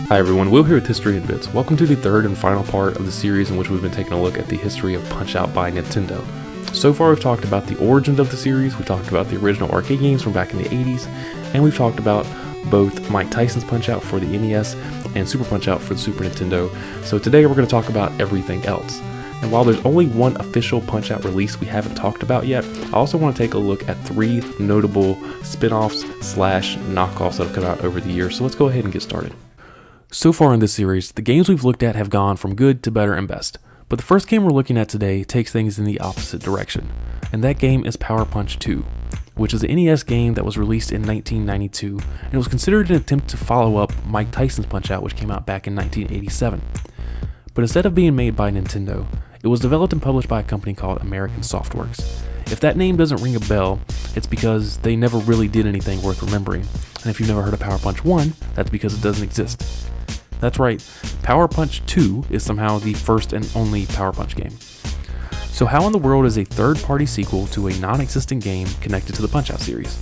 Hi everyone, Will here with History in Bits. Welcome to the third and final part of the series in which we've been taking a look at the history of Punch-Out by Nintendo. So far we've talked about the origins of the series, we've talked about the original arcade games from back in the 80s, and we've talked about both Mike Tyson's Punch-Out for the NES and Super Punch-Out for the Super Nintendo. So today we're going to talk about everything else. And while there's only one official Punch-Out release we haven't talked about yet, I also want to take a look at three notable spin-offs / knockoffs that have come out over the years. So let's go ahead and get started. So far in this series, the games we've looked at have gone from good to better and best, but the first game we're looking at today takes things in the opposite direction, and that game is Power Punch 2, which is an NES game that was released in 1992, and it was considered an attempt to follow up Mike Tyson's Punch-Out, which came out back in 1987. But instead of being made by Nintendo, it was developed and published by a company called American Softworks. If that name doesn't ring a bell, it's because they never really did anything worth remembering, and if you've never heard of Power Punch 1, that's because it doesn't exist. That's right, Power Punch 2 is somehow the first and only Power Punch game. So how in the world is a third-party sequel to a non-existent game connected to the Punch-Out series?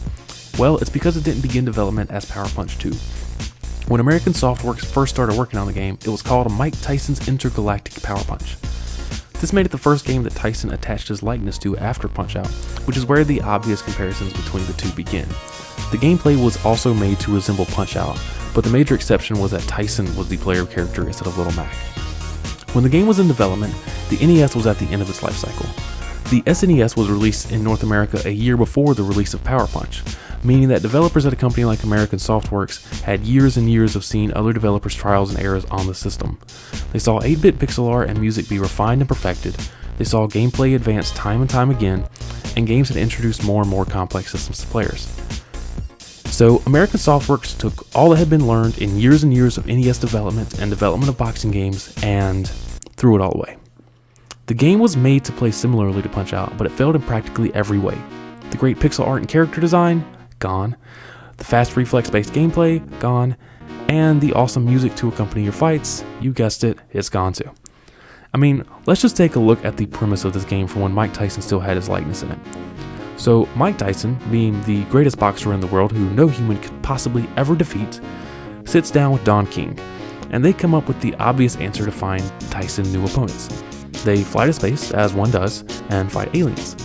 Well, it's because it didn't begin development as Power Punch 2. When American Softworks first started working on the game, it was called Mike Tyson's Intergalactic Power Punch. This made it the first game that Tyson attached his likeness to after Punch-Out, which is where the obvious comparisons between the two begin. The gameplay was also made to resemble Punch-Out, but the major exception was that Tyson was the player character instead of Little Mac. When the game was in development, the NES was at the end of its life cycle. The SNES was released in North America a year before the release of Power Punch, meaning that developers at a company like American Softworks had years and years of seeing other developers' trials and errors on the system. They saw 8-bit pixel art and music be refined and perfected, they saw gameplay advance time and time again, and games had introduced more and more complex systems to players. So American Softworks took all that had been learned in years and years of NES development and development of boxing games and threw it all away. The game was made to play similarly to Punch-Out, but it failed in practically every way. The great pixel art and character design, gone. The fast reflex-based gameplay, gone. And the awesome music to accompany your fights, you guessed it, it's gone too. I mean, let's just take a look at the premise of this game from when Mike Tyson still had his likeness in it. So Mike Tyson, being the greatest boxer in the world who no human could possibly ever defeat, sits down with Don King, and they come up with the obvious answer to find Tyson new opponents. They fly to space, as one does, and fight aliens.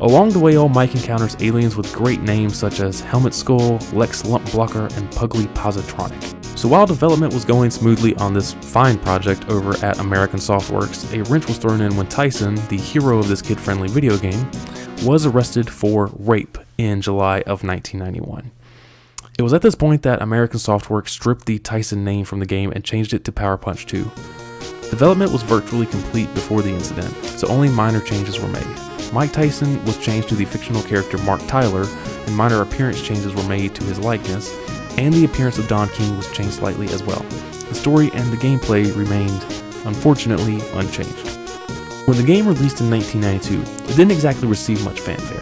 Along the way, old Mike encounters aliens with great names such as Helmet Skull, Lex Lump Blocker, and Pugly Positronic. So while development was going smoothly on this fine project over at American Softworks, a wrench was thrown in when Tyson, the hero of this kid-friendly video game, was arrested for rape in July of 1991. It was at this point that American Softworks stripped the Tyson name from the game and changed it to Power Punch 2. Development was virtually complete before the incident, so only minor changes were made. Mike Tyson was changed to the fictional character Mark Tyler, and minor appearance changes were made to his likeness, and the appearance of Don King was changed slightly as well. The story and the gameplay remained, unfortunately, unchanged. When the game released in 1992, it didn't exactly receive much fanfare.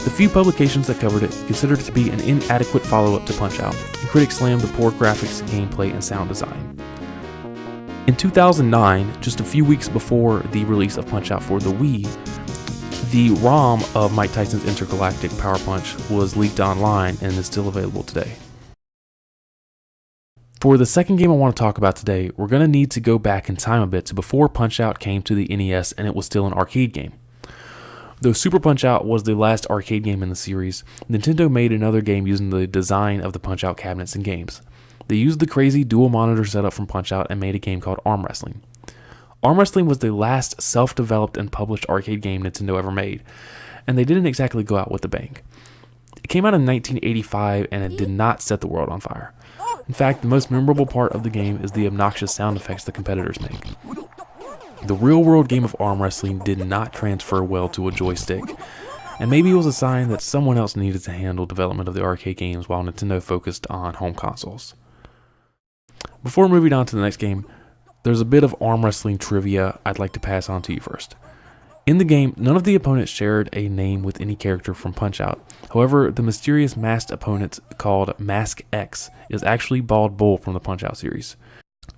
The few publications that covered it considered it to be an inadequate follow-up to Punch-Out, and critics slammed the poor graphics, gameplay, and sound design. In 2009, just a few weeks before the release of Punch-Out for the Wii, the ROM of Mike Tyson's Intergalactic Power Punch was leaked online and is still available today. For the second game I want to talk about today, we're going to need to go back in time a bit to before Punch-Out came to the NES and it was still an arcade game. Though Super Punch-Out was the last arcade game in the series, Nintendo made another game using the design of the Punch-Out cabinets and games. They used the crazy dual monitor setup from Punch-Out and made a game called Arm Wrestling. Arm Wrestling was the last self-developed and published arcade game Nintendo ever made, and they didn't exactly go out with a bang. It came out in 1985 and it did not set the world on fire. In fact, the most memorable part of the game is the obnoxious sound effects the competitors make. The real-world game of arm wrestling did not transfer well to a joystick, and maybe it was a sign that someone else needed to handle development of the arcade games while Nintendo focused on home consoles. Before moving on to the next game, there's a bit of arm wrestling trivia I'd like to pass on to you first. In the game, none of the opponents shared a name with any character from Punch-Out. However, the mysterious masked opponent called Mask X is actually Bald Bull from the Punch-Out series.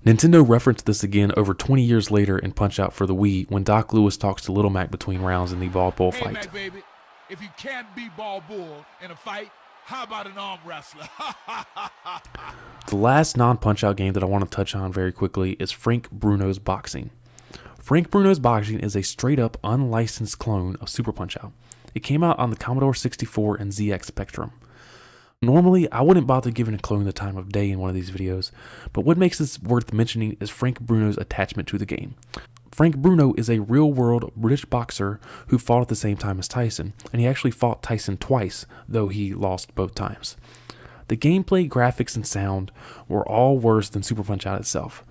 Nintendo referenced this again over 20 years later in Punch-Out for the Wii when Doc Lewis talks to Little Mac between rounds in the Bald Bull fight. Hey, Mac, baby, if you can't beat Bald Bull in a fight, How about an arm wrestler? The last non-Punch-Out game that I want to touch on very quickly is Frank Bruno's Boxing. Frank Bruno's Boxing is a straight-up unlicensed clone of Super Punch-Out. It came out on the Commodore 64 and ZX Spectrum. Normally, I wouldn't bother giving a clone the time of day in one of these videos, but what makes this worth mentioning is Frank Bruno's attachment to the game. Frank Bruno is a real-world British boxer who fought at the same time as Tyson, and he actually fought Tyson twice, though he lost both times. The gameplay, graphics, and sound were all worse than Super Punch-Out itself.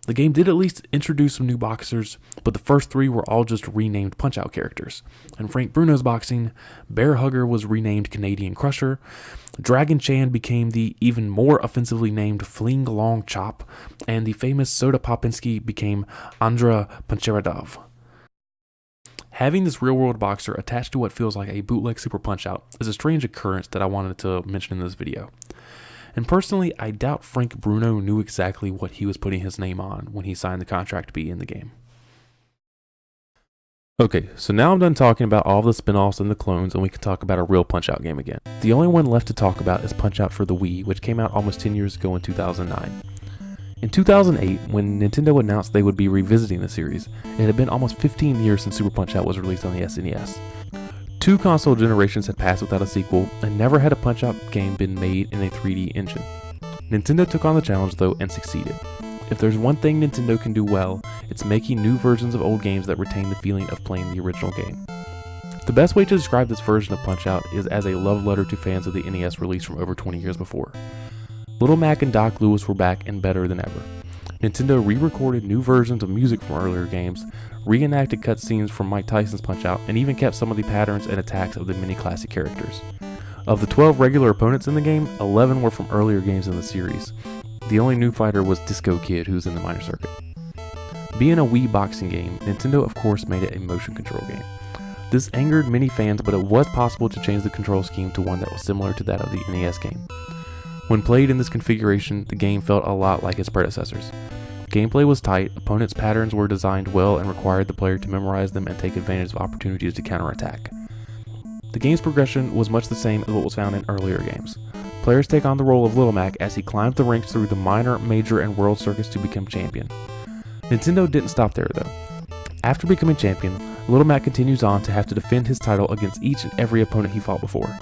The game did at least introduce some new boxers, but the first three were all just renamed Punch-Out characters. In Frank Bruno's Boxing, Bear Hugger was renamed Canadian Crusher, Dragon Chan became the even more offensively named Fling Long Chop, and the famous Soda Popinski became Andra Pancheradov. Having this real-world boxer attached to what feels like a bootleg Super Punch-Out is a strange occurrence that I wanted to mention in this video. And personally, I doubt Frank Bruno knew exactly what he was putting his name on when he signed the contract to be in the game. Okay, so now I'm done talking about all the spin-offs and the clones, and we can talk about a real Punch-Out game again. The only one left to talk about is Punch-Out for the Wii, which came out almost 10 years ago in 2009. In 2008, when Nintendo announced they would be revisiting the series, it had been almost 15 years since Super Punch-Out was released on the SNES. 2 console generations had passed without a sequel, and never had a Punch-Out game been made in a 3D engine. Nintendo took on the challenge though and succeeded. If there's one thing Nintendo can do well, it's making new versions of old games that retain the feeling of playing the original game. The best way to describe this version of Punch-Out is as a love letter to fans of the NES release from over 20 years before. Little Mac and Doc Lewis were back and better than ever. Nintendo re-recorded new versions of music from earlier games, reenacted cutscenes from Mike Tyson's Punch-Out, and even kept some of the patterns and attacks of the many classic characters. Of the 12 regular opponents in the game, 11 were from earlier games in the series. The only new fighter was Disco Kid, who's in the minor circuit. Being a Wii boxing game, Nintendo of course made it a motion control game. This angered many fans, but it was possible to change the control scheme to one that was similar to that of the NES game. When played in this configuration, the game felt a lot like its predecessors. Gameplay was tight, opponents' patterns were designed well and required the player to memorize them and take advantage of opportunities to counterattack. The game's progression was much the same as what was found in earlier games. Players take on the role of Little Mac as he climbed the ranks through the minor, major, and world circuits to become champion. Nintendo didn't stop there though. After becoming champion, Little Mac continues on to have to defend his title against each and every opponent he fought before.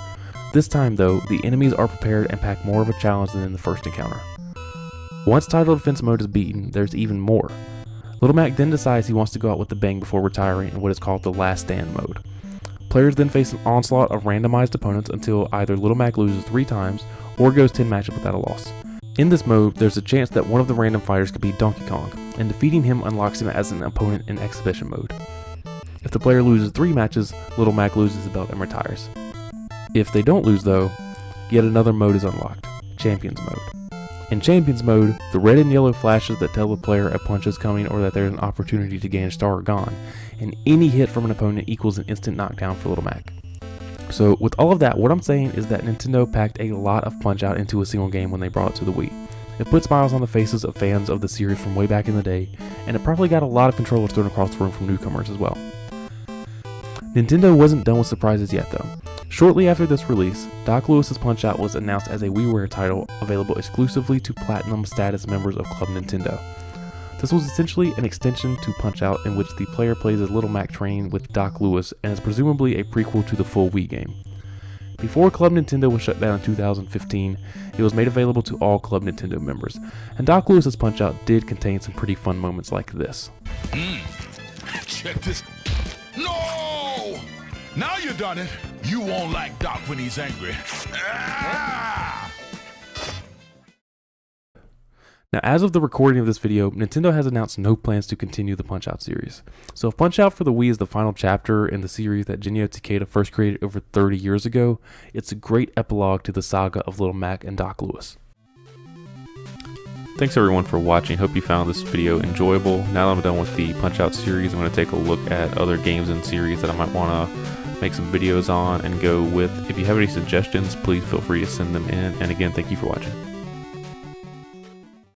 This time though, the enemies are prepared and pack more of a challenge than in the first encounter. Once title defense mode is beaten, there's even more. Little Mac then decides he wants to go out with a bang before retiring in what is called the Last Stand mode. Players then face an onslaught of randomized opponents until either Little Mac loses 3 times or goes 10 matches without a loss. In this mode, there's a chance that one of the random fighters could be Donkey Kong, and defeating him unlocks him as an opponent in exhibition mode. If the player loses 3 matches, Little Mac loses the belt and retires. If they don't lose though, yet another mode is unlocked, Champions mode. In Champions mode, the red and yellow flashes that tell the player a punch is coming or that there's an opportunity to gain a star are gone, and any hit from an opponent equals an instant knockdown for Little Mac. So with all of that, what I'm saying is that Nintendo packed a lot of Punch-Out into a single game when they brought it to the Wii. It put smiles on the faces of fans of the series from way back in the day, and it probably got a lot of controllers thrown across the room from newcomers as well. Nintendo wasn't done with surprises yet though. Shortly after this release, Doc Lewis's Punch-Out was announced as a WiiWare title available exclusively to Platinum status members of Club Nintendo. This was essentially an extension to Punch-Out in which the player plays as Little Mac training with Doc Lewis and is presumably a prequel to the full Wii game. Before Club Nintendo was shut down in 2015, it was made available to all Club Nintendo members, and Doc Lewis's Punch-Out did contain some pretty fun moments like this. Check this. No! Now you done it. You won't like Doc when he's angry. Ah! Now, as of the recording of this video, Nintendo has announced no plans to continue the Punch-Out series. So if Punch-Out for the Wii is the final chapter in the series that Genyo Takeda first created over 30 years ago, it's a great epilogue to the saga of Little Mac and Doc Lewis. Thanks everyone for watching. Hope you found this video enjoyable. Now that I'm done with the Punch-Out series, I'm going to take a look at other games and series that I might want to make some videos on and go with. If you have any suggestions, please feel free to send them in. And again, thank you for watching.